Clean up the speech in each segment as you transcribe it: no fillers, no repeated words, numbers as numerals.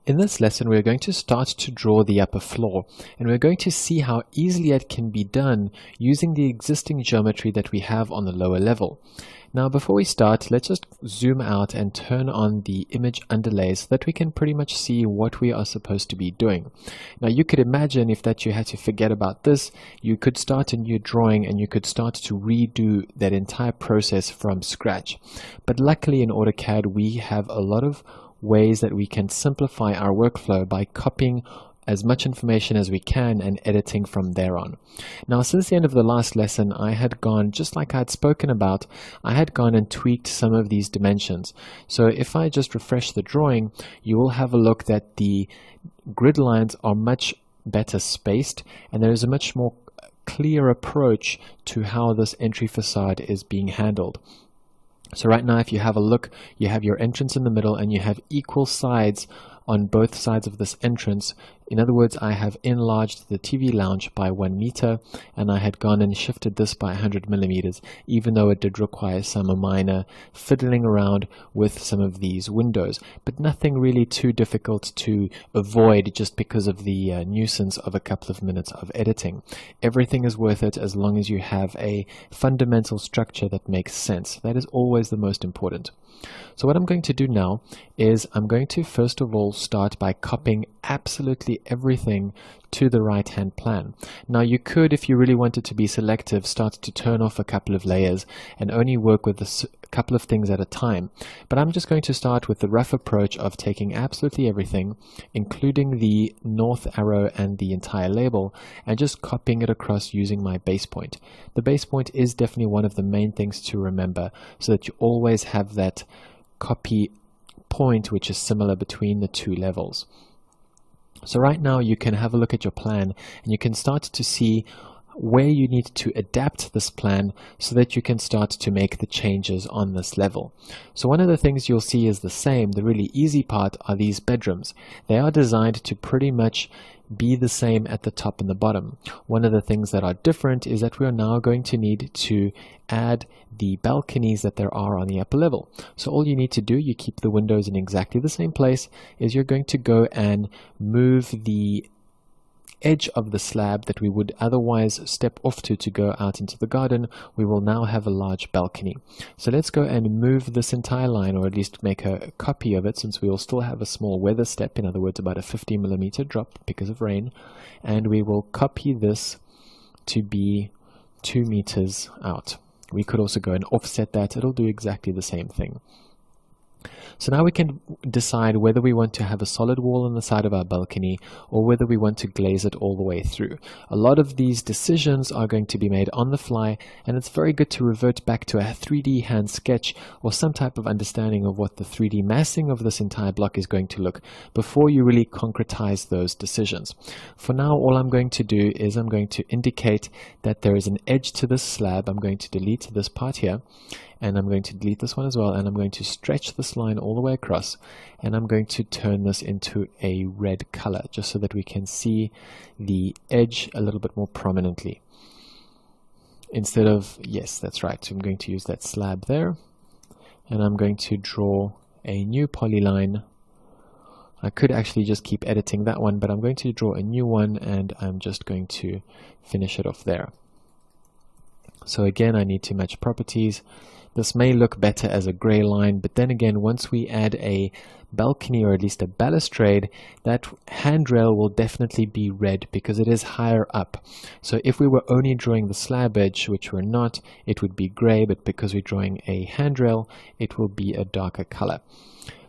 In this lesson, we're going to start to draw the upper floor, and we're going to see how easily it can be done using the existing geometry that we have on the lower level. Now, before we start, let's just zoom out and turn on the image underlay so that we can pretty much see what we are supposed to be doing. Now, you could imagine if that you had to forget about this, you could start a new drawing and you could start to redo that entire process from scratch. But luckily in AutoCAD, we have a lot of ways that we can simplify our workflow by copying as much information as we can and editing from there on. Now, since the end of the last lesson, I had gone, just like I had spoken about, I had gone and tweaked some of these dimensions. So if I just refresh the drawing, you will have a look that the grid lines are much better spaced, and there is a much more clear approach to how this entry facade is being handled. So right now, if you have a look, you have your entrance in the middle and you have equal sides on both sides of this entrance. In other words, I have enlarged the TV lounge by 1 meter, and I had gone and shifted this by 100 millimeters, even though it did require some minor fiddling around with some of these windows, but nothing really too difficult to avoid just because of the nuisance of a couple of minutes of editing. Everything is worth it as long as you have a fundamental structure that makes sense. That is always the most important. So what I'm going to do now is I'm going to first of all start by copying absolutely everything to the right hand plan. Now you could, if you really wanted to be selective, start to turn off a couple of layers and only work with a couple of things at a time. But I'm just going to start with the rough approach of taking absolutely everything, including the north arrow and the entire label, and just copying it across using my base point. The base point is definitely one of the main things to remember, so that you always have that copy point which is similar between the two levels. So right now you can have a look at your plan and you can start to see where you need to adapt this plan so that you can start to make the changes on this level. So one of the things you'll see is the same. The really easy part are these bedrooms. They are designed to pretty much be the same at the top and the bottom. One of the things that are different is that we are now going to need to add the balconies that there are on the upper level. So all you need to do, you keep the windows in exactly the same place, is you're going to go and move the edge of the slab that we would otherwise step off to go out into the garden. We will now have a large balcony. So let's go and move this entire line, or at least make a copy of it, since we will still have a small weather step, in other words about a 50 millimeter drop because of rain, and we will copy this to be 2 meters out. We could also go and offset that. It'll do exactly the same thing. So now we can decide whether we want to have a solid wall on the side of our balcony or whether we want to glaze it all the way through. A lot of these decisions are going to be made on the fly, and it's very good to revert back to a 3D hand sketch or some type of understanding of what the 3D massing of this entire block is going to look before you really concretize those decisions. For now, all I'm going to do is I'm going to indicate that there is an edge to this slab. I'm going to delete this part here, and I'm going to delete this one as well, and I'm going to stretch this line all the way across, and I'm going to turn this into a red color just so that we can see the edge a little bit more prominently. Instead of, yes, that's right, I'm going to use that slab there, and I'm going to draw a new polyline. I could actually just keep editing that one, but I'm going to draw a new one, and I'm just going to finish it off there. So again, I need to match properties. This may look better as a gray line, but then again, once we add a balcony or at least a balustrade, that handrail will definitely be red because it is higher up. So if we were only drawing the slab edge, which we're not, it would be gray, but because we're drawing a handrail, it will be a darker color.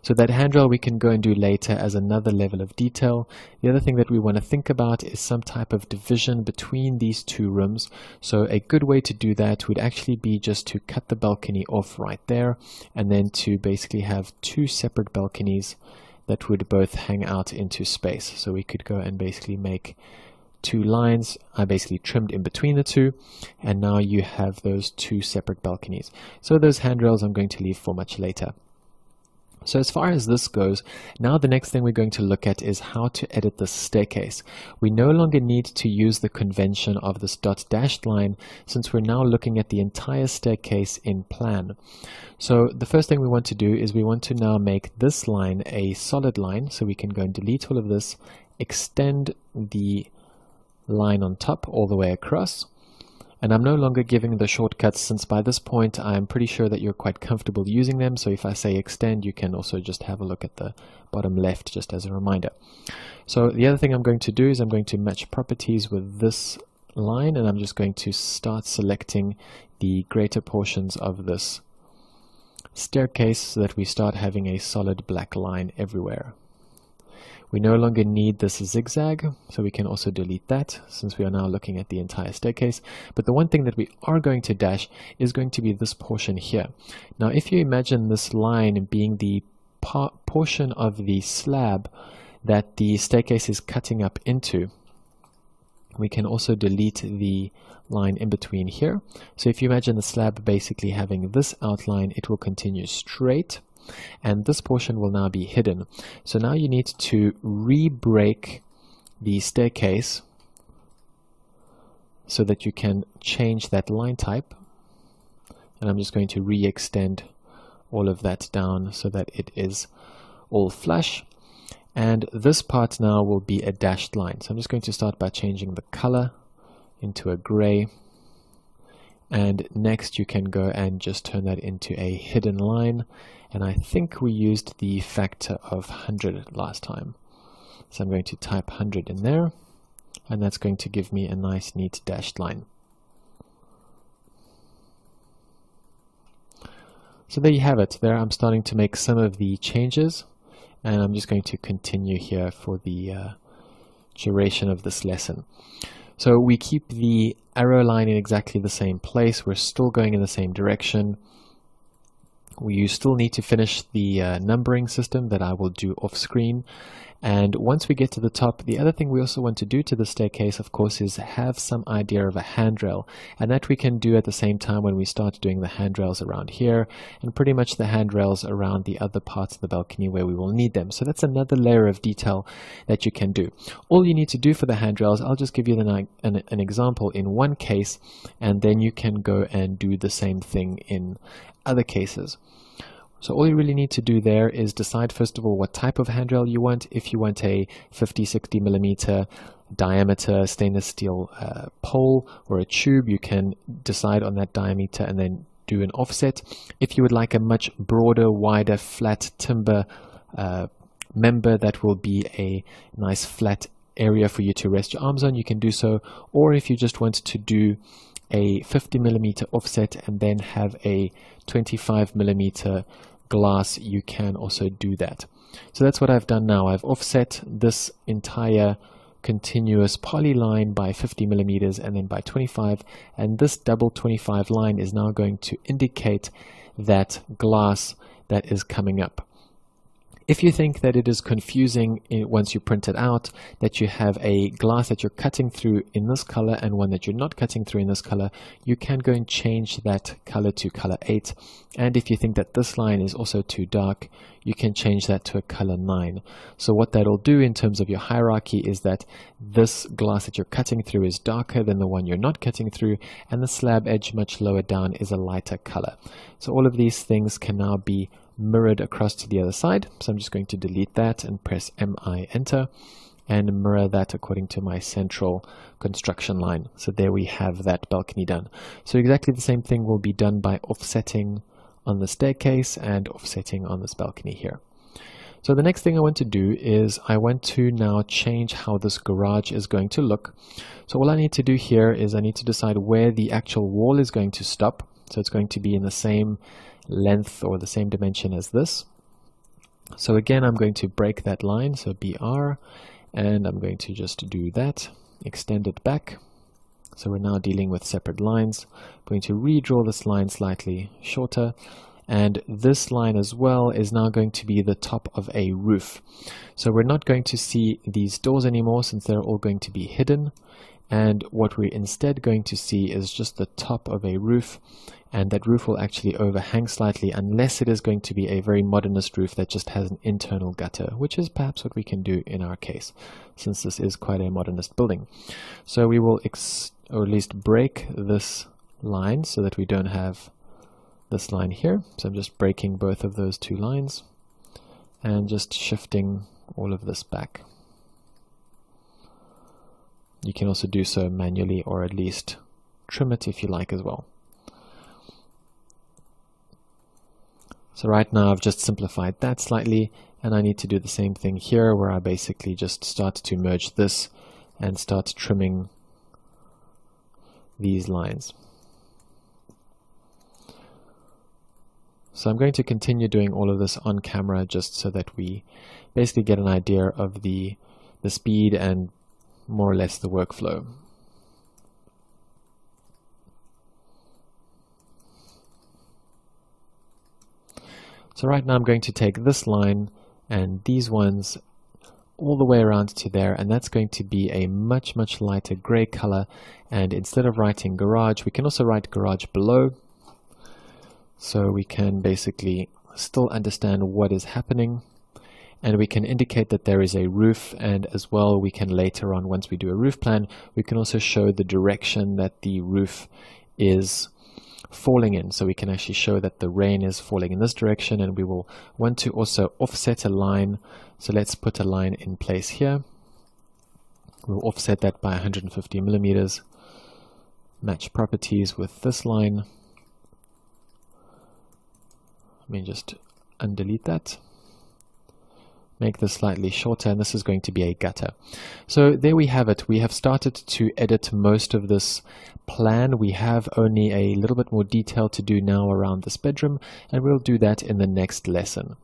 So that handrail we can go and do later as another level of detail. The other thing that we want to think about is some type of division between these two rooms. So a good way to do that would actually be just to cut the balcony off right there, and then to basically have 2 separate balconies that would both hang out into space. So we could go and basically make 2 lines. I basically trimmed in between the 2, and now you have those 2 separate balconies. So those handrails I'm going to leave for much later. So as far as this goes, now the next thing we're going to look at is how to edit this staircase. We no longer need to use the convention of this dot dashed line since we're now looking at the entire staircase in plan. So the first thing we want to do is we want to now make this line a solid line, so we can go and delete all of this, extend the line on top all the way across. And I'm no longer giving the shortcuts since by this point I'm pretty sure that you're quite comfortable using them. So if I say extend, you can also just have a look at the bottom left just as a reminder. So the other thing I'm going to do is I'm going to match properties with this line, and I'm just going to start selecting the greater portions of this staircase so that we start having a solid black line everywhere. We no longer need this zigzag, so we can also delete that since we are now looking at the entire staircase. But the one thing that we are going to dash is going to be this portion here. Now, if you imagine this line being the portion of the slab that the staircase is cutting up into, we can also delete the line in between here. So if you imagine the slab basically having this outline, it will continue straight, and this portion will now be hidden. So now you need to re-break the staircase so that you can change that line type. And I'm just going to re-extend all of that down so that it is all flush. And this part now will be a dashed line. So I'm just going to start by changing the color into a gray. And next you can go and just turn that into a hidden line. And I think we used the factor of 100 last time. So I'm going to type 100 in there, and that's going to give me a nice neat dashed line. So there you have it. There I'm starting to make some of the changes, and I'm just going to continue here for the duration of this lesson. So we keep the arrow line in exactly the same place. We're still going in the same direction. You still need to finish the numbering system that I will do off screen. And once we get to the top, the other thing we also want to do to the staircase, of course, is have some idea of a handrail. And that we can do at the same time when we start doing the handrails around here, and pretty much the handrails around the other parts of the balcony where we will need them. So that's another layer of detail that you can do. All you need to do for the handrails, I'll just give you an example in one case, and then you can go and do the same thing in other cases. So all you really need to do there is decide first of all what type of handrail you want. If you want a 50-60 millimeter diameter stainless steel pole or a tube, you can decide on that diameter and then do an offset. If you would like a much broader, wider, flat timber member that will be a nice flat area for you to rest your arms on, you can do so. Or if you just want to do a 50 millimeter offset and then have a 25 millimeter glass, you can also do that. So that's what I've done now. I've offset this entire continuous polyline by 50 millimeters and then by 25, and this double 25 line is now going to indicate that glass that is coming up. If you think that it is confusing once you print it out, that you have a glass that you're cutting through in this color and one that you're not cutting through in this color, you can go and change that color to color 8. And if you think that this line is also too dark, you can change that to a color 9. So what that'll do in terms of your hierarchy is that this glass that you're cutting through is darker than the one you're not cutting through, and the slab edge much lower down is a lighter color. So all of these things can now be mirrored across to the other side. So I'm just going to delete that and press MI enter and mirror that according to my central construction line. So there we have that balcony done. So exactly the same thing will be done by offsetting on the staircase and offsetting on this balcony here. So the next thing I want to do is I want to now change how this garage is going to look. So all I need to do here is I need to decide where the actual wall is going to stop. So it's going to be in the same length or the same dimension as this. So again, I'm going to break that line, so BR, and I'm going to just do that, extend it back. So we're now dealing with separate lines. I'm going to redraw this line slightly shorter, and this line as well is now going to be the top of a roof. So we're not going to see these doors anymore since they're all going to be hidden, And what we're instead going to see is just the top of a roof, and that roof will actually overhang slightly unless it is going to be a very modernist roof that just has an internal gutter, which is perhaps what we can do in our case, since this is quite a modernist building. So we will or at least break this line so that we don't have this line here. So I'm just breaking both of those two lines and just shifting all of this back. You can also do so manually, or at least trim it if you like as well. So right now I've just simplified that slightly, and I need to do the same thing here, where I basically just start to merge this and start trimming these lines. So I'm going to continue doing all of this on camera just so that we basically get an idea of the speed and more or less the workflow. So right now I'm going to take this line and these ones all the way around to there, and that's going to be a much lighter gray color. And instead of writing garage, we can also write garage below, so we can basically still understand what is happening. And we can indicate that there is a roof, and as well we can later on, once we do a roof plan, we can also show the direction that the roof is falling in. So we can actually show that the rain is falling in this direction, and we will want to also offset a line. So let's put a line in place here. We'll offset that by 150 millimeters. Match properties with this line. Let me just undelete that. Make this slightly shorter, and this is going to be a gutter. So there we have it. We have started to edit most of this plan. We have only a little bit more detail to do now around this bedroom, and we'll do that in the next lesson.